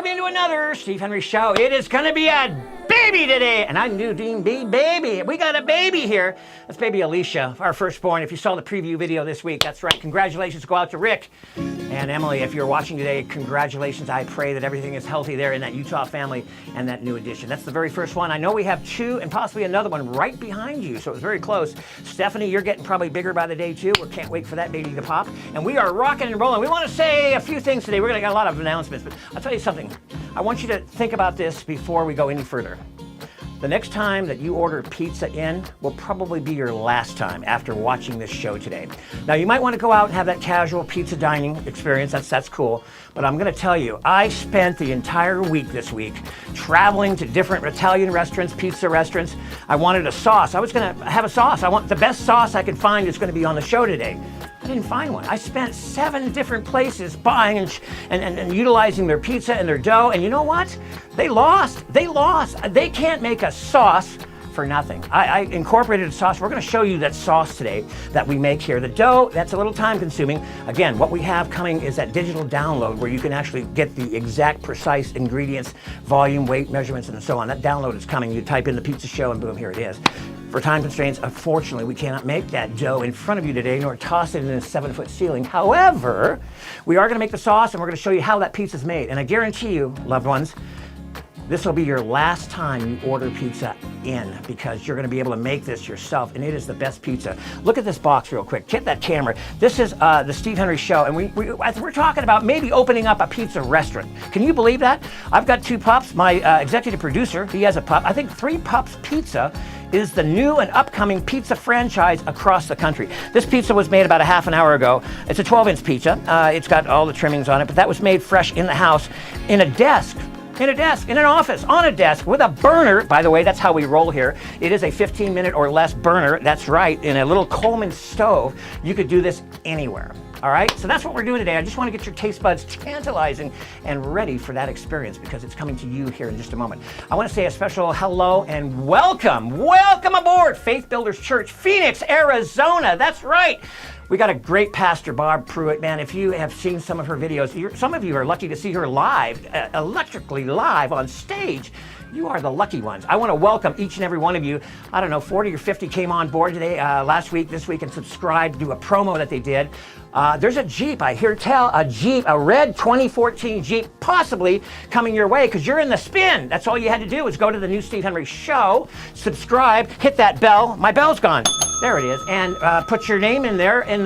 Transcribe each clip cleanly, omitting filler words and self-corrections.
welcome you to another Steve Henry Show. It is going to be a baby today, and I knew Dean B. Baby. We got a baby here. That's baby Alicia, our firstborn. If you saw the preview video this week, that's right. Congratulations go out to Rick and Emily. If you're watching today, congratulations. I pray that everything is healthy there in that Utah family and that new addition. That's the very first one. I know we have two and possibly another one right behind you, so it was very close. Stephanie, you're getting probably bigger by the day too. We can't wait for that baby to pop. And we are rocking and rolling. We want to say a few things today. We're going to get a lot of announcements, but I'll tell you something. I want you to think about this before we go any further. The next time that you order pizza in will probably be your last time after watching this show today. Now, you might want to go out and have that casual pizza dining experience. That's cool. But I'm going to tell you, I spent the entire week this week traveling to different Italian restaurants, pizza restaurants. I wanted a sauce. I was going to have a sauce. I want the best sauce I could find is going to be on the show today. I didn't find one. I spent 7 different places buying and utilizing their pizza and their dough. And you know what? They lost. They lost. They can't make a sauce for nothing. I incorporated a sauce. We're going to show you that sauce today that we make here. The dough, that's a little time consuming. Again, what we have coming is that digital download where you can actually get the exact precise ingredients, volume, weight, measurements, and so on. That download is coming. You type in the pizza show and boom, here it is. For time constraints, unfortunately, we cannot make that dough in front of you today, nor toss it in a 7-foot ceiling. However, we are going to make the sauce, and we're going to show you how that pizza is made. And I guarantee you, loved ones, this will be your last time you order pizza in because you're going to be able to make this yourself, and it is the best pizza. Look at this box real quick. Hit that camera. This is the Steve Henry Show, and we're talking about maybe opening up a pizza restaurant. Can you believe that? I've got 2 pups. My executive producer, he has a pup. I think 3 Pups Pizza is the new and upcoming pizza franchise across the country. This pizza was made about a half an hour ago. It's a 12-inch pizza. It's got all the trimmings on it, but that was made fresh in the house in a desk. In an office, on a desk, with a burner. By the way, that's how we roll here. It is a 15-minute or less burner. That's right, in a little Coleman stove. You could do this anywhere. All right, so that's what we're doing today. I just want to get your taste buds tantalizing and ready for that experience because it's coming to you here in just a moment. I want to say a special hello and welcome aboard Faith Builders Church, Phoenix, Arizona. That's right. We got a great pastor, Barb Pruitt. Man, if you have seen some of her videos, some of you are lucky to see her live, electrically live on stage. You are the lucky ones. I want to welcome each and every one of you. I don't know, 40 or 50 came on board today, last week, this week, and subscribed to a promo that they did. There's a Jeep, I hear tell, a red 2014 Jeep possibly coming your way because you're in the spin. That's all you had to do was go to the new Steve Henry Show, subscribe, hit that bell. My bell's gone. There it is. And put your name in there in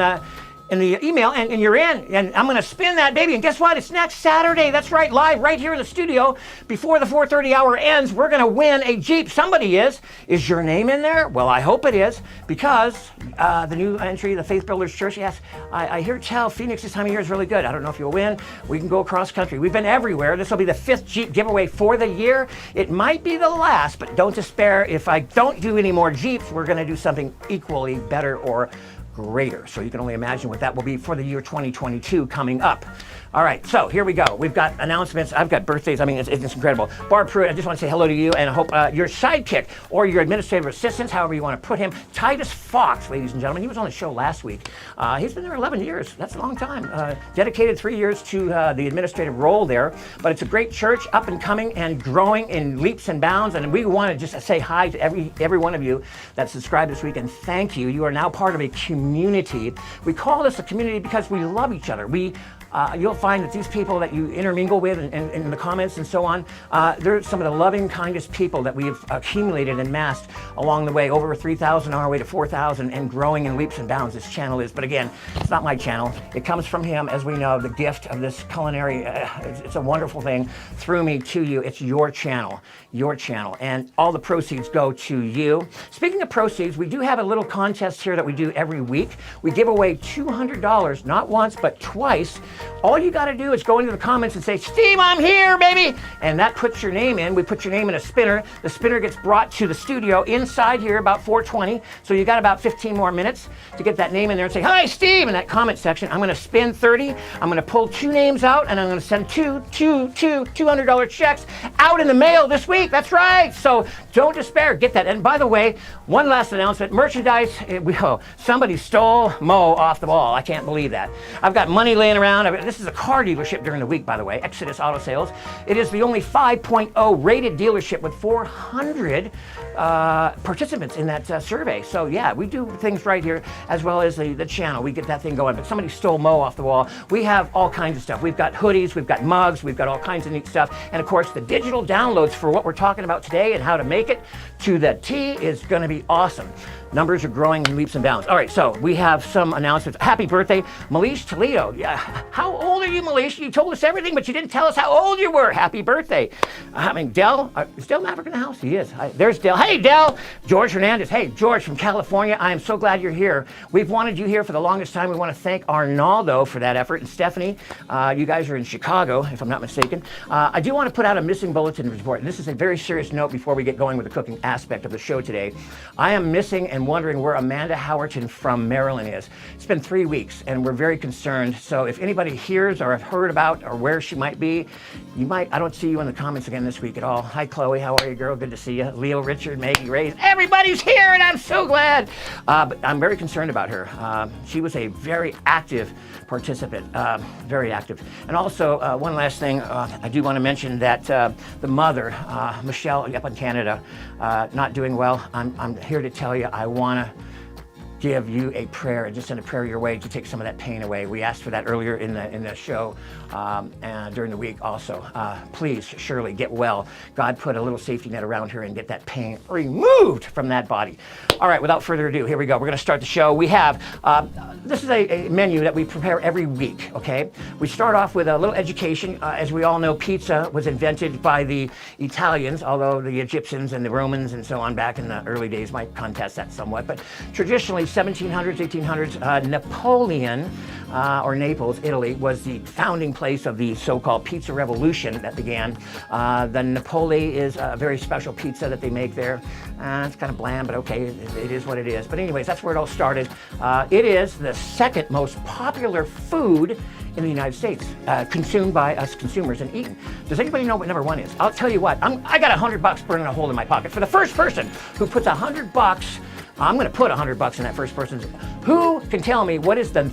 the email, and you're in. And I'm going to spin that baby. And guess what? It's next Saturday. That's right, live right here in the studio. Before the 4:30 hour ends, we're going to win a Jeep. Somebody is. Is your name in there? Well, I hope it is because the new entry, the Faith Builders Church, yes, I hear tell Phoenix this time of year is really good. I don't know if you'll win. We can go across country. We've been everywhere. This will be the 5th Jeep giveaway for the year. It might be the last, but don't despair. If I don't do any more Jeeps, we're going to do something equally better or greater. So you can only imagine what that will be for the year 2022 coming up. All right, so here we go. We've got announcements. I've got birthdays. I mean, it's incredible. Barb Pruitt, I just want to say hello to you, and I hope your sidekick or your administrative assistant, however you want to put him, Titus Fox, ladies and gentlemen. He was on the show last week. He's been there 11 years. That's a long time. Dedicated 3 years to the administrative role there. But it's a great church, up and coming and growing in leaps and bounds. And we want to just say hi to every one of you that subscribed this week, and thank you. You are now part of a community. We call this a community because we love each other. You'll find that these people that you intermingle with and in the comments and so on, they're some of the loving, kindest people that we've accumulated and massed along the way. Over 3,000 on our way to 4,000 and growing in leaps and bounds this channel is. But again, it's not my channel. It comes from him, as we know, the gift of this culinary. It's a wonderful thing through me to you. It's your channel. And all the proceeds go to you. Speaking of proceeds, we do have a little contest here that we do every week. We give away $200, not once, but twice. All you got to do is go into the comments and say, Steve, I'm here, baby. And that puts your name in. We put your name in a spinner. The spinner gets brought to the studio inside here about 4:20. So you got about 15 more minutes to get that name in there and say, hi, Steve, in that comment section. I'm going to spin 30. I'm going to pull 2 names out, and I'm going to send two $200 checks out in the mail this week. That's right. So don't despair. Get that. And by the way, one last announcement. Merchandise. Somebody stole Mo off the ball. I can't believe that. I've got money laying around. this is a car dealership during the week, by the way, Exodus Auto Sales. It is the only 5.0 rated dealership with 400 participants in that survey. So yeah, we do things right here, as well as the channel. We get that thing going, but somebody stole Mo off the wall. We have all kinds of stuff. We've got hoodies, we've got mugs, we've got all kinds of neat stuff. And of course, the digital downloads for what we're talking about today and how to make it to the T is gonna be awesome. Numbers are growing in leaps and bounds. All right, so we have some announcements. Happy birthday, Malish Toledo. Yeah, how old are you, Malish? You told us everything, but you didn't tell us how old you were. Happy birthday. I mean, Dell, is Dell Maverick in the house? He is. There's Dell. Hey, Dell. George Hernandez. Hey, George from California. I am so glad you're here. We've wanted you here for the longest time. We want to thank Arnaldo for that effort. And Stephanie, you guys are in Chicago, if I'm not mistaken. I do want to put out a missing bulletin report. And this is a very serious note before we get going with the cooking aspect of the show today. I am missing and wondering where Amanda Howerton from Maryland is. It's been 3 weeks and we're very concerned. So if anybody hears or have heard about or where she might be, I don't see you in the comments again this week at all. Hi, Chloe. How are you, girl? Good to see you. Leo, Richard, Maggie, Ray. Everybody's here and I'm so glad. But I'm very concerned about her. She was a very active participant, very active. And also, one last thing, I do want to mention that the mother, Michelle, up in Canada, not doing well. I'm here to tell you, I want to give you a prayer and just send a prayer your way to take some of that pain away. We asked for that earlier in the show and during the week also. Please, Shirley, get well. God put a little safety net around her and get that pain removed from that body. All right, without further ado, here we go. We're going to start the show. We have, this is a menu that we prepare every week, okay? We start off with a little education. As we all know, pizza was invented by the Italians, although the Egyptians and the Romans and so on back in the early days might contest that somewhat. But traditionally, 1700s, 1800s, Napoleon, or Naples, Italy, was the founding place of the so-called pizza revolution that began. The Napoli is a very special pizza that they make there. It's kind of bland, but okay, it is what it is. But anyways, that's where it all started. It is the second most popular food in the United States, consumed by us consumers and eaten. Does anybody know what number one is? I'll tell you what, I got $100 burning a hole in my pocket. For the first person who puts $100, I'm going to put $100 in that first person's. Who can tell me what is the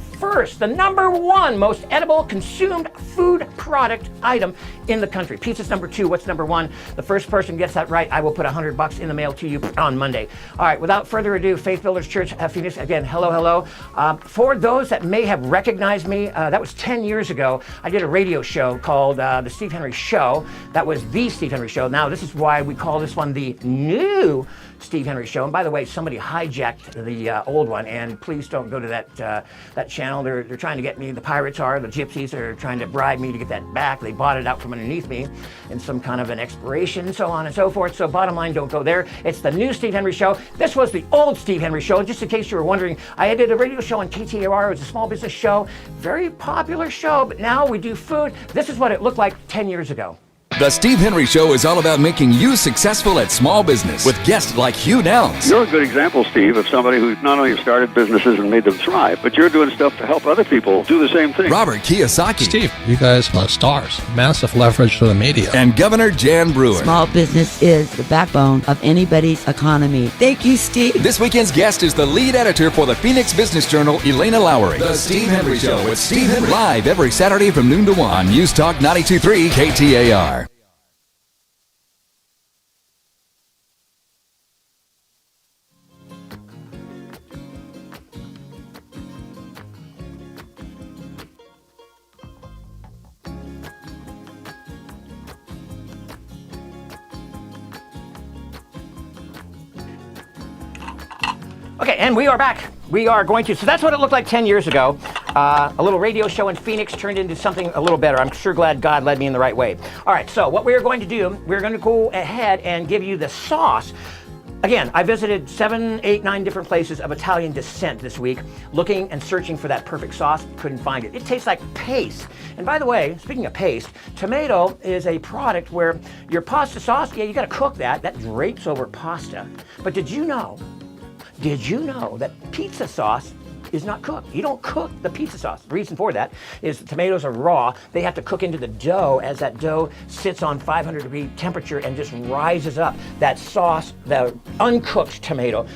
number one most edible consumed food product item in the country? Pizza's number two. What's number one? The first person gets that right, I will put $100 in the mail to you on Monday. All right, without further ado, Faith Builders Church, Phoenix, again, hello, hello. For those that may have recognized me, that was 10 years ago. I did a radio show called The Steve Henry Show. That was The Steve Henry Show. Now, this is why we call this one the new Steve Henry Show. And by the way, somebody hijacked the old one, and please don't go to that channel. They're trying to get me, the pirates are, the gypsies are trying to bribe me to get that back. They bought it out from underneath me in some kind of an expiration, so on and so forth. So bottom line, don't go there. It's the new Steve Henry Show. This was the old Steve Henry Show. Just in case you were wondering, I did a radio show on KTAR. It was a small business show, very popular show, but now we do food. This is what it looked like 10 years ago. The Steve Henry Show is all about making you successful at small business with guests like Hugh Downs. You're a good example, Steve, of somebody who not only started businesses and made them thrive, but you're doing stuff to help other people do the same thing. Robert Kiyosaki. Steve, you guys are stars. Massive leverage to the media. And Governor Jan Brewer. Small business is the backbone of anybody's economy. Thank you, Steve. This weekend's guest is the lead editor for the Phoenix Business Journal, Elena Lowry. The Steve Henry Show with Steve Henry. Live every Saturday from noon to 1 on News Talk 92.3 KTAR. Okay, and we are back. We are going to, so that's what it looked like 10 years ago. A little radio show in Phoenix turned into something a little better. I'm sure glad God led me in the right way. All right, so what we're going to do, we're going to go ahead and give you the sauce. Again, I visited 7, 8, 9 different places of Italian descent this week, looking and searching for that perfect sauce. Couldn't find it. It tastes like paste. And by the way, speaking of paste, tomato is a product where your pasta sauce, yeah, you got to cook that. That drapes over pasta. But did you know that pizza sauce is not cooked? You don't cook the pizza sauce. The reason for that is the tomatoes are raw. They have to cook into the dough as that dough sits on 500-degree temperature and just rises up. That sauce, the uncooked tomato,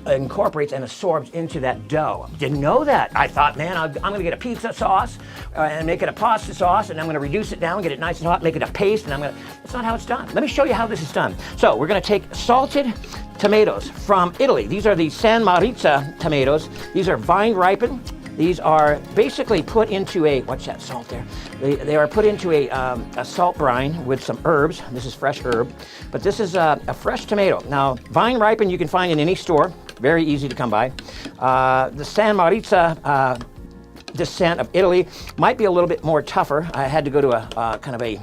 incorporates and absorbs into that dough. Didn't know that. I thought, man, I'm going to get a pizza sauce and make it a pasta sauce, and I'm going to reduce it down, get it nice and hot, make it a paste, and that's not how it's done. Let me show you how this is done. So we're going to take salted tomatoes from Italy. These are the San Maritza tomatoes. These are vine ripened. These are basically put into a, what's that salt there? They are put into a salt brine with some herbs. This is fresh herb, but this is a fresh tomato. Now, vine ripened you can find in any store. Very easy to come by. The San Maritza descent of Italy might be a little bit more tougher. I had to go to a kind of a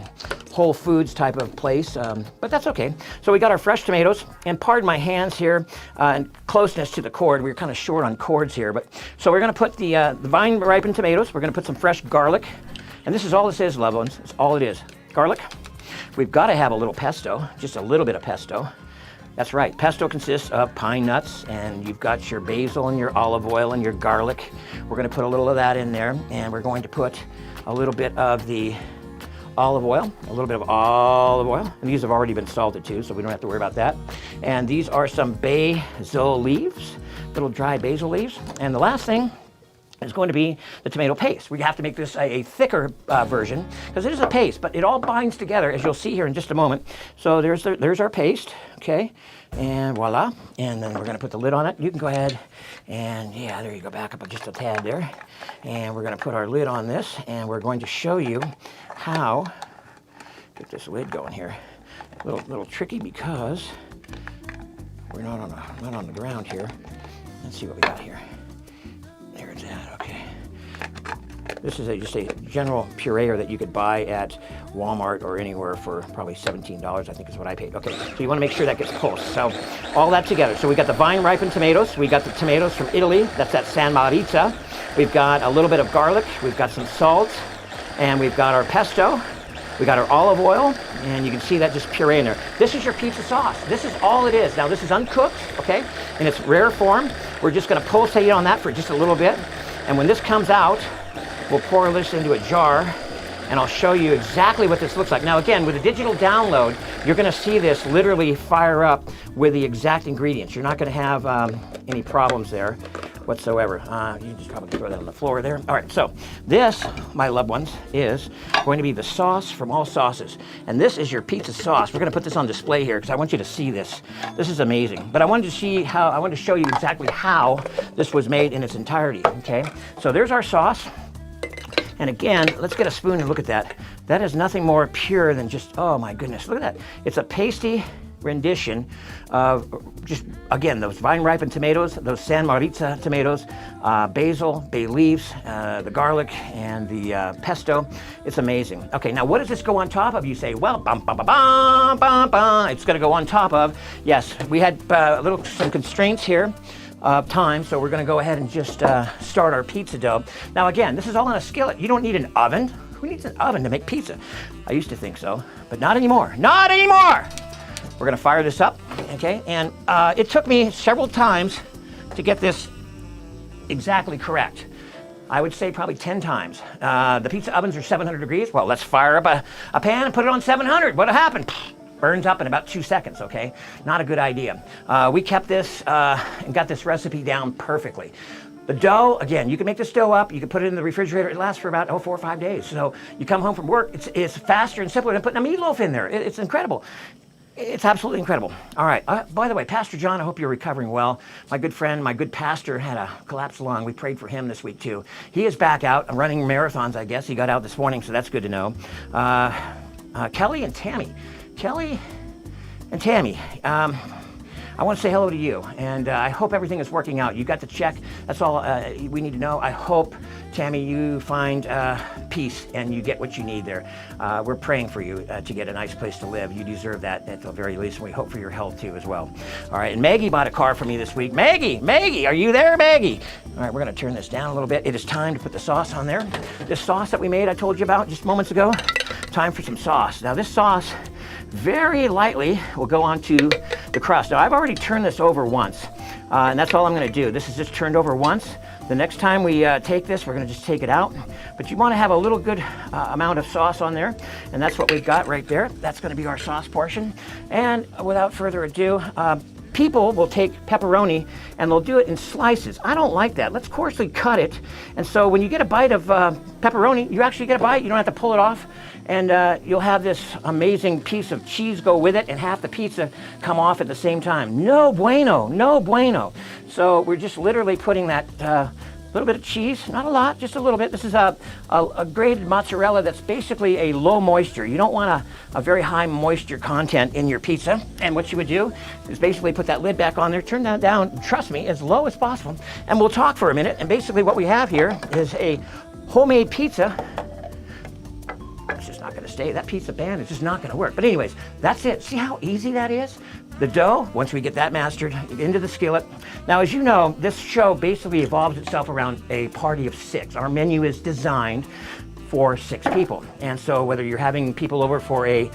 Whole Foods type of place, but that's okay. So we got our fresh tomatoes, and pardon my hands here and closeness to the cord. We're kind of short on cords here, but so we're going to put the vine ripened tomatoes. We're going to put some fresh garlic, and this is all this is, loved ones. It's all it is. Garlic. We've got to have a little pesto, just a little bit of pesto. That's right. Pesto consists of pine nuts, and you've got your basil and your olive oil and your garlic. We're going to put a little of that in there, and we're going to put a little bit of the olive oil, and these have already been salted too, so we don't have to worry about that. And these are some basil leaves, little dry basil leaves. And the last thing is going to be the tomato paste. We have to make this a thicker version because it is a paste, but it all binds together, as you'll see here in just a moment. So there's our paste, okay, and voila. And then we're going to put the lid on it. You can go ahead and, yeah, there you go, back up just a tad there. And we're going to put our lid on this, and we're going to show you how, get this lid going here. A little tricky because we're not on the ground here. Let's see what we got here. There it's at, okay. This is just a general pureer that you could buy at Walmart or anywhere for probably $17, I think is what I paid. Okay, so you want to make sure that gets pulsed. So all that together. So we got the vine ripened tomatoes. We got the tomatoes from Italy. That's that San Maritza. We've got a little bit of garlic. We've got some salt. And we've got our pesto. We got our olive oil. And you can see that just puree in there. This is your pizza sauce. This is all it is. Now this is uncooked, okay? In its rare form. We're just going to pulsate on that for just a little bit. And when this comes out, we'll pour this into a jar, and I'll show you exactly what this looks like. Now again, with a digital download, you're going to see this literally fire up with the exact ingredients. You're not going to have any problems there whatsoever. You just probably throw that on the floor there. All right, so this, my loved ones, is going to be the sauce from all sauces. And this is your pizza sauce. We're going to put this on display here because I want you to see this. This is amazing. But I wanted to show you exactly how this was made in its entirety, okay? So there's our sauce. And again, let's get a spoon and look at that. That is nothing more pure than just, oh my goodness, look at that. It's a pasty rendition of just, again, those vine ripened tomatoes, those San Maritza tomatoes, basil, bay leaves, the garlic, and the pesto. It's amazing. Okay, now what does this go on top of? You say, well, bum, bum, bum, bum, bum, bum. It's gonna go on top of, yes, we had some constraints here of time, so we're going to go ahead and just start our pizza dough. Now again, this is all in a skillet. You don't need an oven. Who needs an oven to make pizza? I used to think so, but not anymore. Not anymore! We're going to fire this up, okay? And it took me several times to get this exactly correct. I would say probably 10 times. The pizza ovens are 700 degrees. Well, let's fire up a pan and put it on 700. What'll happen? Burns up in about 2 seconds, okay? Not a good idea. We kept this and got this recipe down perfectly. The dough, again, you can make this dough up, you can put it in the refrigerator, it lasts for about 4 or 5 days. So you come home from work, it's faster and simpler than putting a meatloaf in there. It's incredible. It's absolutely incredible. All right, by the way, Pastor John, I hope you're recovering well. My good friend, my good pastor had a collapsed lung. We prayed for him this week too. He is back out running marathons, I guess. He got out this morning, so that's good to know. Kelly and Tammy. Kelly and Tammy, I want to say hello to you, and I hope everything is working out. You got the check. That's all we need to know. I hope, Tammy, you find peace and you get what you need there. We're praying for you to get a nice place to live. You deserve that at the very least, and we hope for your health too as well. All right, and Maggie bought a car for me this week. Maggie, are you there, Maggie? All right, we're going to turn this down a little bit. It is time to put the sauce on there. This sauce that we made, I told you about just moments ago, time for some sauce. Now this sauce very lightly will go onto the crust. Now I've already turned this over once, and that's all I'm going to do. This is just turned over once. The next time we take this, we're going to just take it out. But you want to have a little good amount of sauce on there, and that's what we've got right there. That's going to be our sauce portion. And without further ado, people will take pepperoni and they'll do it in slices. I don't like that. Let's coarsely cut it. And so when you get a bite of pepperoni, you actually get a bite. You don't have to pull it off. And you'll have this amazing piece of cheese go with it and half the pizza come off at the same time. No bueno, no bueno. So we're just literally putting that little bit of cheese, not a lot, just a little bit. This is a grated mozzarella that's basically a low moisture. You don't want a very high moisture content in your pizza. And what you would do is basically put that lid back on there, turn that down, trust me, as low as possible. And we'll talk for a minute. And basically what we have here is a homemade pizza. It's just not gonna stay. That pizza pan is just not gonna work. But anyways, that's it. See how easy that is? The dough, once we get that mastered, into the skillet. Now, as you know, this show basically evolves itself around a party of 6. Our menu is designed for 6 people. And so whether you're having people over for a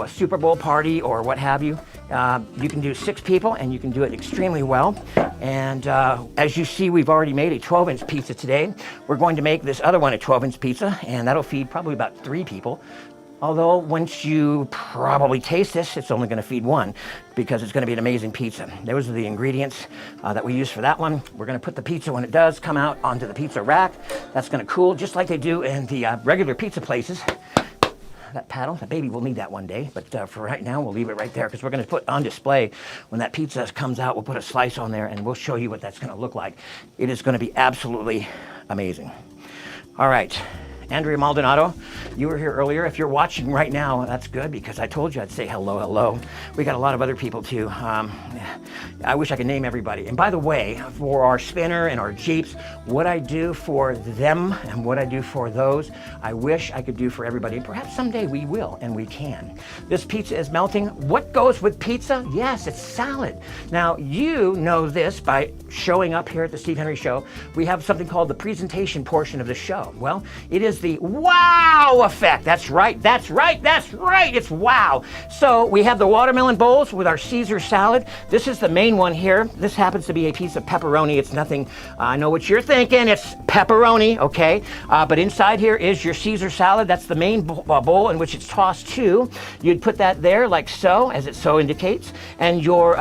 Super Bowl party or what have you, you can do 6 people and you can do it extremely well. And as you see, we've already made a 12-inch pizza today. We're going to make this other one a 12-inch pizza, and that'll feed probably about 3 people. Although once you probably taste this, it's only going to feed 1 because it's going to be an amazing pizza. Those are the ingredients that we use for that one. We're going to put the pizza when it does come out onto the pizza rack. That's going to cool just like they do in the regular pizza places. That paddle, that baby will need that one day, but for right now, we'll leave it right there because we're going to put on display when that pizza comes out. We'll put a slice on there and we'll show you what that's going to look like. It is going to be absolutely amazing. All right. Andrea Maldonado, you were here earlier. If you're watching right now, that's good because I told you I'd say hello, hello. We got a lot of other people too. I wish I could name everybody. And by the way, for our spinner and our Jeeps, what I do for them and what I do for those, I wish I could do for everybody. And perhaps someday we will and we can. This pizza is melting. What goes with pizza? Yes, it's salad. Now, you know this by showing up here at the Steve Henry Show. We have something called the presentation portion of the show. Well, it is the wow effect. That's right, that's right, that's right. It's wow. So we have the watermelon bowls with our Caesar salad. This is the main one here. This happens to be a piece of pepperoni. It's nothing, I know what you're thinking. It's pepperoni, okay? But inside here is your Caesar salad. That's the main bowl in which it's tossed to. You'd put that there like so, as it so indicates. And your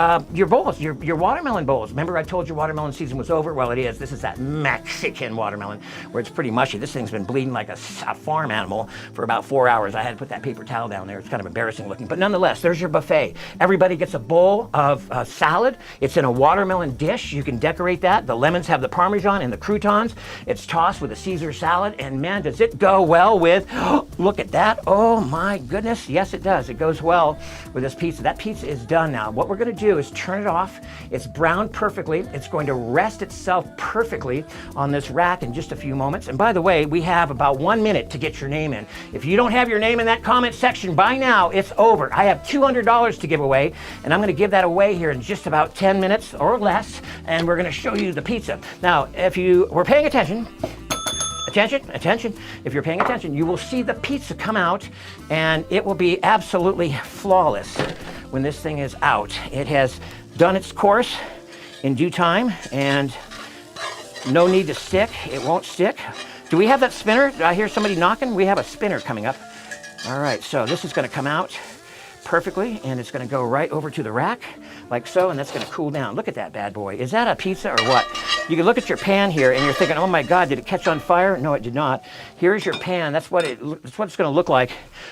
bowls, your watermelon bowls. Remember I told you watermelon season was over? Well, it is. This is that Mexican watermelon where it's pretty mushy. This thing's been bleeding like a farm animal for about 4 hours. I had to put that paper towel down there. It's kind of embarrassing looking, but nonetheless, there's your buffet. Everybody gets a bowl of salad. It's in a watermelon dish. You can decorate that. The lemons have the Parmesan and the croutons. It's tossed with a Caesar salad, and man, does it go well with, look at that. Oh my goodness. Yes, it does. It goes well with this pizza. That pizza is done now. What we're going to do is turn it off. It's browned perfectly. It's going to rest itself perfectly on this rack in just a few moments. And by the way, we have about 1 minute to get your name in. If you don't have your name in that comment section by now, it's over. I have $200 to give away, and I'm going to give that away here in just about 10 minutes or less, and we're going to show you the pizza. Now, if you were paying attention, if you're paying attention, you will see the pizza come out, and it will be absolutely flawless when this thing is out. It has done its course in due time, and no need to stick. It won't stick. Do we have that spinner? I hear somebody knocking. We have a spinner coming up. All right, so this is going to come out perfectly, and it's going to go right over to the rack like so, and that's going to cool down. Look at that bad boy. Is that a pizza or what? You can look at your pan here, and you're thinking, oh my God, did it catch on fire? No, it did not. Here's your pan. That's what it's going to look like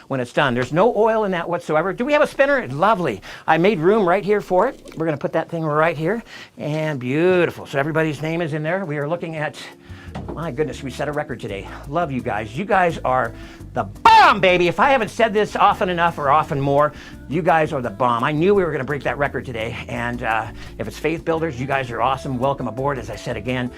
when it's done. There's no oil in that whatsoever. Do we have a spinner? Lovely. I made room right here for it. We're going to put that thing right here, and beautiful. So everybody's name is in there. We are looking at, my goodness, we set a record today. Love you guys. You guys are the bomb, baby. If I haven't said this often enough or often more, you guys are the bomb. I knew we were going to break that record today. And if it's Faith Builders, you guys are awesome. Welcome aboard. As I said again,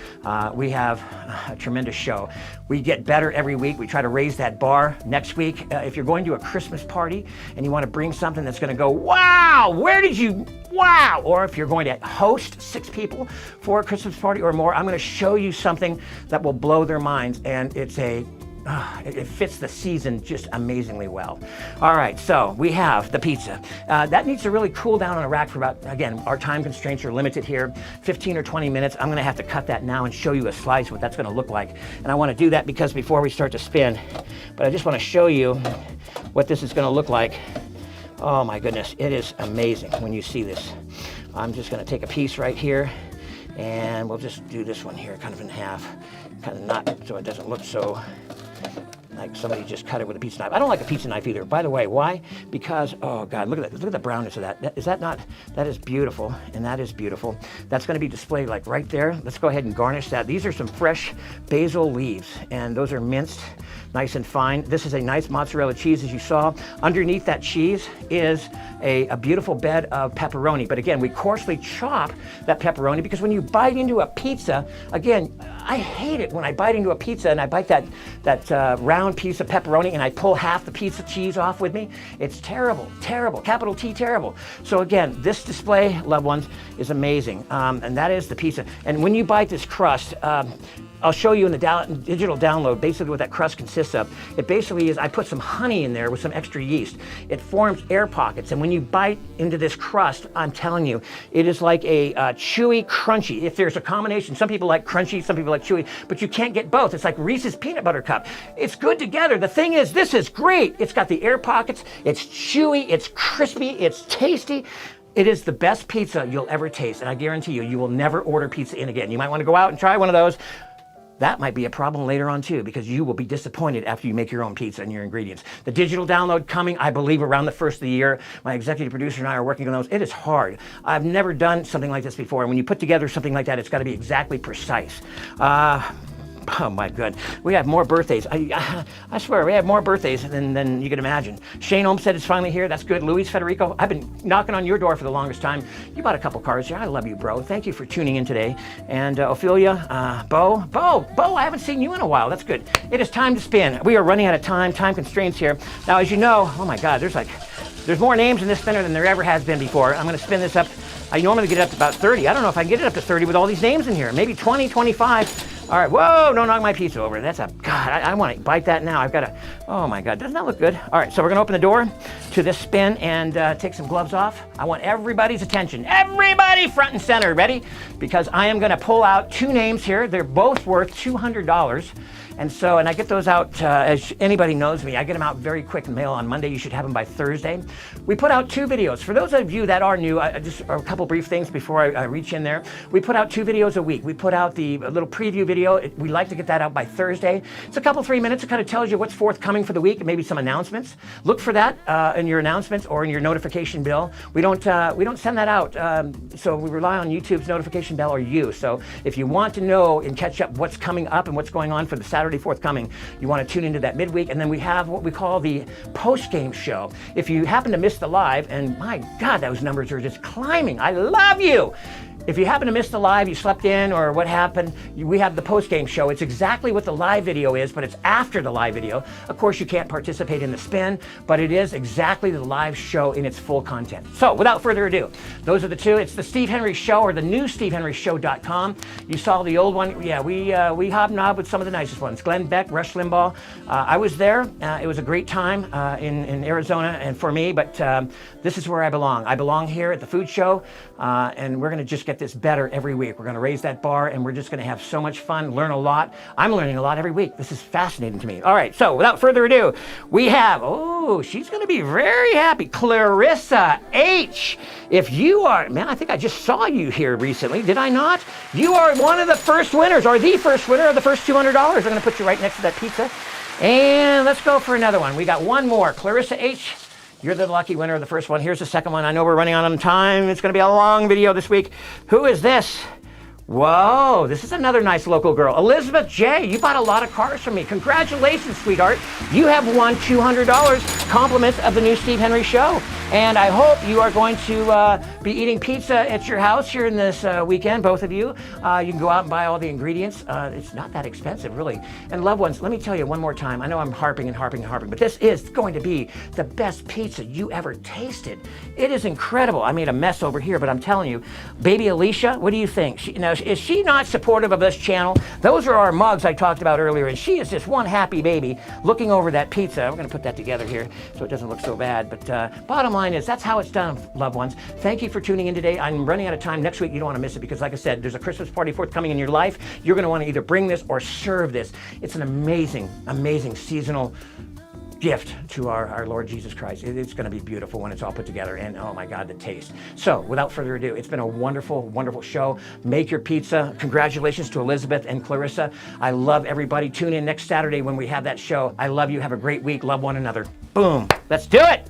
we have a tremendous show. We get better every week. We try to raise that bar. Next week, if you're going to a Christmas party and you want to bring something that's going to go, wow, where did you, wow. Or if you're going to host 6 people for a Christmas party or more, I'm going to show you something that will blow their minds. And it's it fits the season just amazingly well. All right, so we have the pizza. That needs to really cool down on a rack for about, again, our time constraints are limited here, 15 or 20 minutes. I'm gonna have to cut that now and show you a slice what that's gonna look like. And I wanna do that because before we start to spin, but I just wanna show you what this is gonna look like. Oh my goodness, it is amazing when you see this. I'm just gonna take a piece right here, and we'll just do this one here kind of in half, kind of not so it doesn't look so like somebody just cut it with a pizza knife. I don't like a pizza knife either. By the way, why? Because, oh God, look at that. Look at the brownness of that. Is that not, that is beautiful, and that is beautiful. That's gonna be displayed like right there. Let's go ahead and garnish that. These are some fresh basil leaves, and those are minced nice and fine. This is a nice mozzarella cheese, as you saw. Underneath that cheese is a beautiful bed of pepperoni. But again, we coarsely chop that pepperoni because when you bite into a pizza, again, I hate it when I bite into a pizza and I bite that round piece of pepperoni and I pull half the piece of cheese off with me. It's terrible, terrible, capital T, terrible. So again, this display, loved ones, is amazing. And that is the pizza. And when you bite this crust, I'll show you in the digital download basically what that crust consists of. It basically is, I put some honey in there with some extra yeast. It forms air pockets, and when you bite into this crust, I'm telling you, it is like a chewy, crunchy. If there's a combination, some people like crunchy, some people like chewy, but you can't get both. It's like Reese's peanut butter cup. It's good together. The thing is, this is great. It's got the air pockets, it's chewy, it's crispy, it's tasty. It is the best pizza you'll ever taste, and I guarantee you, you will never order pizza in again. You might want to go out and try one of those. That might be a problem later on too, because you will be disappointed after you make your own pizza and your ingredients. The digital download coming, I believe, around the first of the year. My executive producer and I are working on those. It is hard. I've never done something like this before. And when you put together something like that, it's got to be exactly precise. Oh my God, we have more birthdays. I swear, we have more birthdays than you can imagine. Shane Olmstead is finally here. That's good. Luis Federico, I've been knocking on your door for the longest time. You bought a couple cars. Yeah, I love you, bro. Thank you for tuning in today. And Ophelia, Bo, I haven't seen you in a while. That's good. It is time to spin. We are running out of time constraints here. Now, as you know, oh my God, there's more names in this spinner than there ever has been before. I'm going to spin this up. I normally get it up to about 30. I don't know if I can get it up to 30 with all these names in here. Maybe 20, 25. All right, whoa, don't knock my pizza over. That's a, God, I want to bite that now. I've got to, oh my God, doesn't that look good? All right, so we're going to open the door to this spin and take some gloves off. I want everybody's attention. Everybody front and center, ready? Because I am going to pull out two names here. They're both worth $200. And I get those out, as anybody knows me, I get them out very quick in mail on Monday. You should have them by Thursday. We put out two videos. For those of you that are new, just a couple brief things before I reach in there. We put out 2 videos a week. We put out the little preview video. We like to get that out by Thursday. It's a couple, 3 minutes. It kind of tells you what's forthcoming for the week and maybe some announcements. Look for that in your announcements or in your notification bill. We don't send that out, so we rely on YouTube's notification bell or you. So if you want to know and catch up what's coming up and what's going on for the Saturday forthcoming, you want to tune into that midweek. And then we have what we call the post-game show. If you happen to miss the live, and my God, those numbers are just climbing. I love you. If you happen to miss the live, you slept in or what happened, we have the post-game show. It's exactly what the live video is, but it's after the live video. Of course, you can't participate in the spin, but it is exactly the live show in its full content. So without further ado, those are the two. It's the Steve Henry Show or the new SteveHenryShow.com. You saw the old one. Yeah, we hobnobbed with some of the nicest ones. Glenn Beck, Rush Limbaugh. I was there. It was a great time in Arizona and for me, but this is where I belong. I belong here at the food show, and we're going to just get this better every week. We're going to raise that bar, and we're just going to have so much fun, learn a lot. I'm learning a lot every week. This is fascinating to me. All right, so without further ado, we have, oh, she's going to be very happy, Clarissa H. If you are, man, I think I just saw you here recently, did I not? You are one of the first winners, or the first winner of the first $200. We're going to put you right next to that pizza. And let's go for another one. We got one more. Clarissa H. You're the lucky winner of the first one. Here's the second one. I know we're running out on time. It's going to be a long video this week. Who is this? Whoa, this is another nice local girl. Elizabeth J., you bought a lot of cars from me. Congratulations, sweetheart. You have won $200 compliments of the new Steve Henry Show. And I hope you are going to be eating pizza at your house here in this weekend, both of you. You can go out and buy all the ingredients. It's not that expensive, really. And loved ones, let me tell you one more time. I know I'm harping, but this is going to be the best pizza you ever tasted. It is incredible. I made a mess over here, but I'm telling you, baby Alicia, what do you think? Is she not supportive of this channel? Those are our mugs I talked about earlier, and she is just one happy baby looking over that pizza. We're going to put that together here so it doesn't look so bad. But bottom line is, that's how it's done, loved ones. Thank you for tuning in today. I'm running out of time. Next week, you don't want to miss it because, like I said, there's a Christmas party forthcoming in your life. You're going to want to either bring this or serve this. It's an amazing, amazing seasonal gift to our Lord Jesus Christ. It's going to be beautiful when it's all put together, and oh my God, the taste. So without further ado, it's been a wonderful, wonderful show. Make your pizza. Congratulations to Elizabeth and Clarissa. I love everybody. Tune in next Saturday when we have that show. I love you. Have a great week. Love one another. Boom. Let's do it.